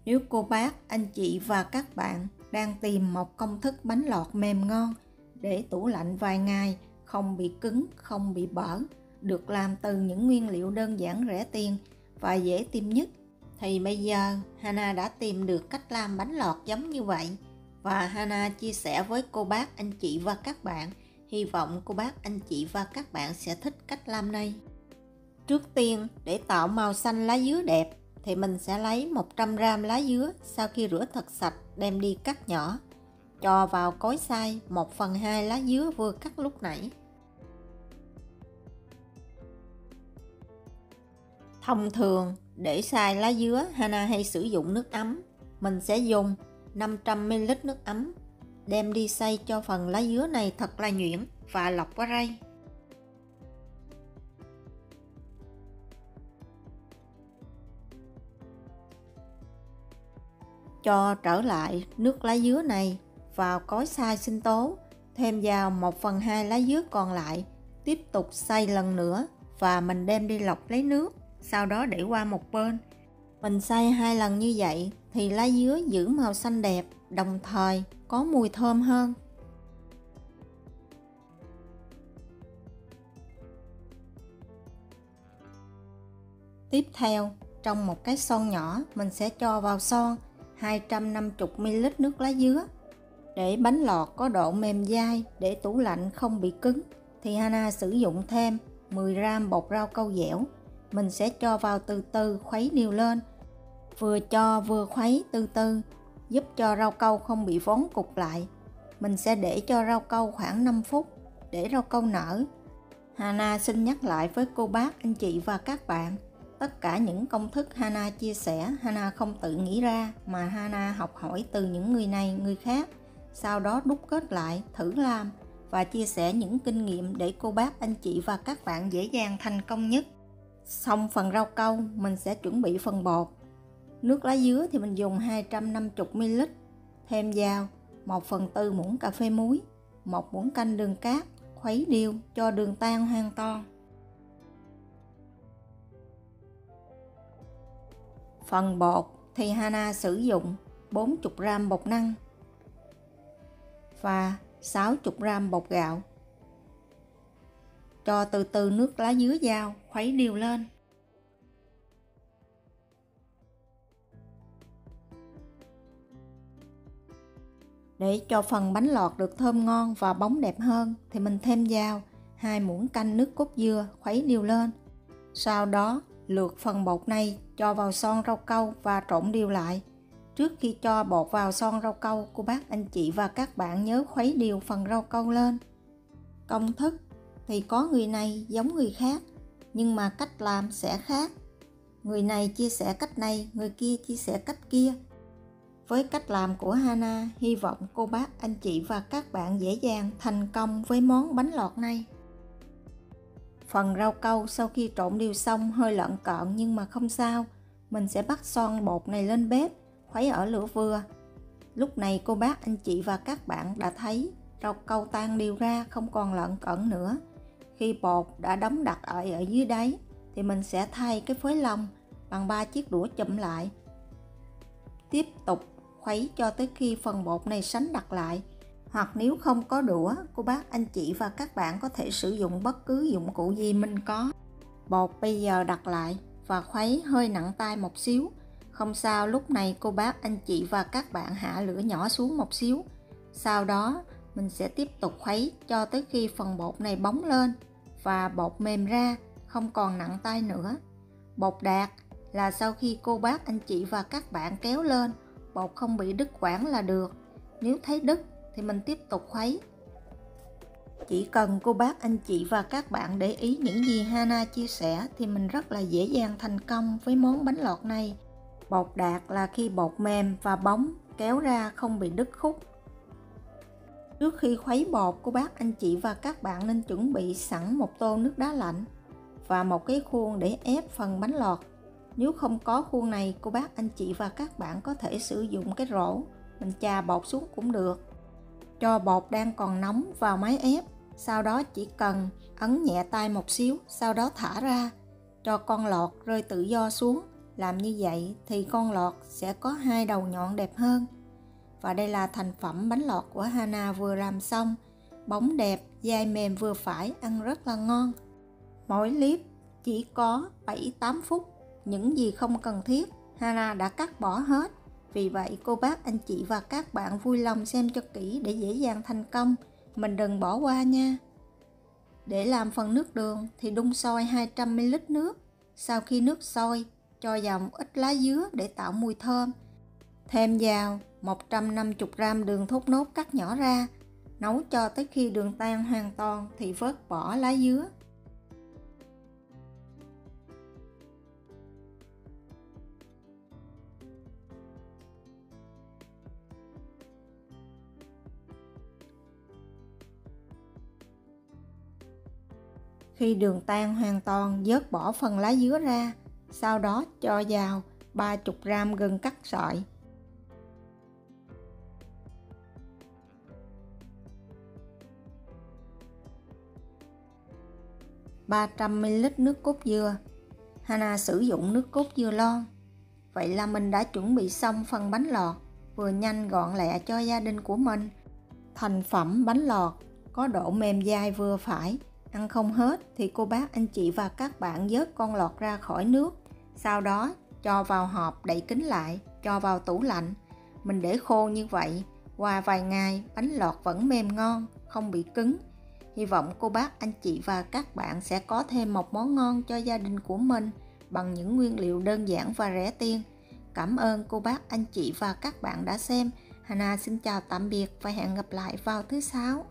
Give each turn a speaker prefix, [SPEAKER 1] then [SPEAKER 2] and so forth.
[SPEAKER 1] Nếu cô bác, anh chị và các bạn đang tìm một công thức bánh lọt mềm ngon để tủ lạnh vài ngày, không bị cứng, không bị bở, được làm từ những nguyên liệu đơn giản rẻ tiền và dễ tìm nhất, thì bây giờ Hana đã tìm được cách làm bánh lọt giống như vậy và Hana chia sẻ với cô bác, anh chị và các bạn. Hy vọng cô bác, anh chị và các bạn sẽ thích cách làm này. Trước tiên, để tạo màu xanh lá dứa đẹp thì mình sẽ lấy 100g lá dứa sau khi rửa thật sạch đem đi cắt nhỏ. Cho vào cối xay 1/2 lá dứa vừa cắt lúc nãy. Thông thường, để xay lá dứa, Hana hay sử dụng nước ấm. Mình sẽ dùng 500ml nước ấm, đem đi xay cho phần lá dứa này thật là nhuyễn và lọc vỏ rây. Cho trở lại nước lá dứa này vào cối xay sinh tố, thêm vào 1/2 lá dứa còn lại, tiếp tục xay lần nữa và mình đem đi lọc lấy nước, sau đó để qua một bên. Mình xay 2 lần như vậy thì lá dứa giữ màu xanh đẹp, đồng thời có mùi thơm hơn. Tiếp theo, trong một cái son nhỏ, mình sẽ cho vào son 250ml nước lá dứa. Để bánh lọt có độ mềm dai, để tủ lạnh không bị cứng, thì Hana sử dụng thêm 10g bột rau câu dẻo. Mình sẽ cho vào từ từ, khuấy đều lên. Vừa cho vừa khuấy từ từ, giúp cho rau câu không bị vón cục lại. Mình sẽ để cho rau câu khoảng 5 phút, để rau câu nở. Hana xin nhắc lại với cô bác, anh chị và các bạn, tất cả những công thức Hana chia sẻ, Hana không tự nghĩ ra mà Hana học hỏi từ những người này, người khác. Sau đó đúc kết lại, thử làm và chia sẻ những kinh nghiệm để cô bác, anh chị và các bạn dễ dàng thành công nhất. Xong phần rau câu, mình sẽ chuẩn bị phần bột. Nước lá dứa thì mình dùng 250ml, thêm vào 1/4 muỗng cà phê muối, 1 muỗng canh đường cát, khuấy đều cho đường tan hoàn toàn. Phần bột thì Hana sử dụng 40g bột năng và 60g bột gạo. Cho từ từ nước lá dứa vào, khuấy đều lên. Để cho phần bánh lọt được thơm ngon và bóng đẹp hơn thì mình thêm vào 2 muỗng canh nước cốt dừa, khuấy đều lên. Sau đó lượt phần bột này cho vào son rau câu và trộn đều lại. Trước khi cho bột vào son rau câu, cô bác, anh chị và các bạn nhớ khuấy đều phần rau câu lên. Công thức thì có người này giống người khác, nhưng mà cách làm sẽ khác. Người này chia sẻ cách này, người kia chia sẻ cách kia. Với cách làm của Hana, hy vọng cô bác, anh chị và các bạn dễ dàng thành công với món bánh lọt này. Phần rau câu sau khi trộn đều xong hơi lợn cợn nhưng mà không sao. Mình sẽ bắt son bột này lên bếp, khuấy ở lửa vừa. Lúc này cô bác, anh chị và các bạn đã thấy rau câu tan đều ra, không còn lợn cợn nữa. Khi bột đã đóng đặc ở dưới đáy thì mình sẽ thay cái phới lòng bằng 3 chiếc đũa chụm lại. Tiếp tục khuấy cho tới khi phần bột này sánh đặc lại. Hoặc nếu không có đũa, cô bác, anh chị và các bạn có thể sử dụng bất cứ dụng cụ gì mình có. Bột bây giờ đặt lại và khuấy hơi nặng tay một xíu. Không sao, lúc này cô bác, anh chị và các bạn hạ lửa nhỏ xuống một xíu. Sau đó mình sẽ tiếp tục khuấy cho tới khi phần bột này bóng lên và bột mềm ra, không còn nặng tay nữa. Bột đạt là sau khi cô bác, anh chị và các bạn kéo lên, bột không bị đứt quãng là được. Nếu thấy đứt thì mình tiếp tục khuấy. Chỉ cần cô bác, anh chị và các bạn để ý những gì Hana chia sẻ thì mình rất là dễ dàng thành công với món bánh lọt này. Bột đạt là khi bột mềm và bóng, kéo ra không bị đứt khúc. Trước khi khuấy bột, cô bác, anh chị và các bạn nên chuẩn bị sẵn một tô nước đá lạnh và một cái khuôn để ép phần bánh lọt. Nếu không có khuôn này, cô bác, anh chị và các bạn có thể sử dụng cái rổ, mình chà bột xuống cũng được. Cho bột đang còn nóng vào máy ép, sau đó chỉ cần ấn nhẹ tay một xíu, sau đó thả ra, cho con lọt rơi tự do xuống Làm như vậy thì con lọt sẽ có 2 đầu nhọn đẹp hơn. Và đây là thành phẩm bánh lọt của Hana vừa làm xong. Bóng đẹp, dai mềm vừa phải, ăn rất là ngon. Mỗi clip chỉ có 7-8 phút. Những gì không cần thiết, Hana đã cắt bỏ hết. Vì vậy cô bác, anh chị và các bạn vui lòng xem cho kỹ để dễ dàng thành công. Mình đừng bỏ qua nha. Để làm phần nước đường thì đun sôi 200ml nước. Sau khi nước sôi, cho vào một ít lá dứa để tạo mùi thơm. Thêm vào 150g đường thốt nốt cắt nhỏ ra. Nấu cho tới khi đường tan hoàn toàn thì vớt bỏ lá dứa. Khi đường tan hoàn toàn, vớt bỏ phần lá dứa ra. Sau đó cho vào 30g gừng cắt sợi, 300ml nước cốt dừa. Hana sử dụng nước cốt dừa lon. Vậy là mình đã chuẩn bị xong phần bánh lọt, vừa nhanh gọn lẹ cho gia đình của mình. Thành phẩm bánh lọt có độ mềm dai vừa phải, ăn không hết thì cô bác, anh chị và các bạn vớt con lọt ra khỏi nước. Sau đó cho vào hộp đậy kín lại, cho vào tủ lạnh. Mình để khô như vậy, qua vài ngày bánh lọt vẫn mềm ngon, không bị cứng. Hy vọng cô bác, anh chị và các bạn sẽ có thêm một món ngon cho gia đình của mình bằng những nguyên liệu đơn giản và rẻ tiền. Cảm ơn cô bác, anh chị và các bạn đã xem. Hana xin chào tạm biệt và hẹn gặp lại vào thứ 6.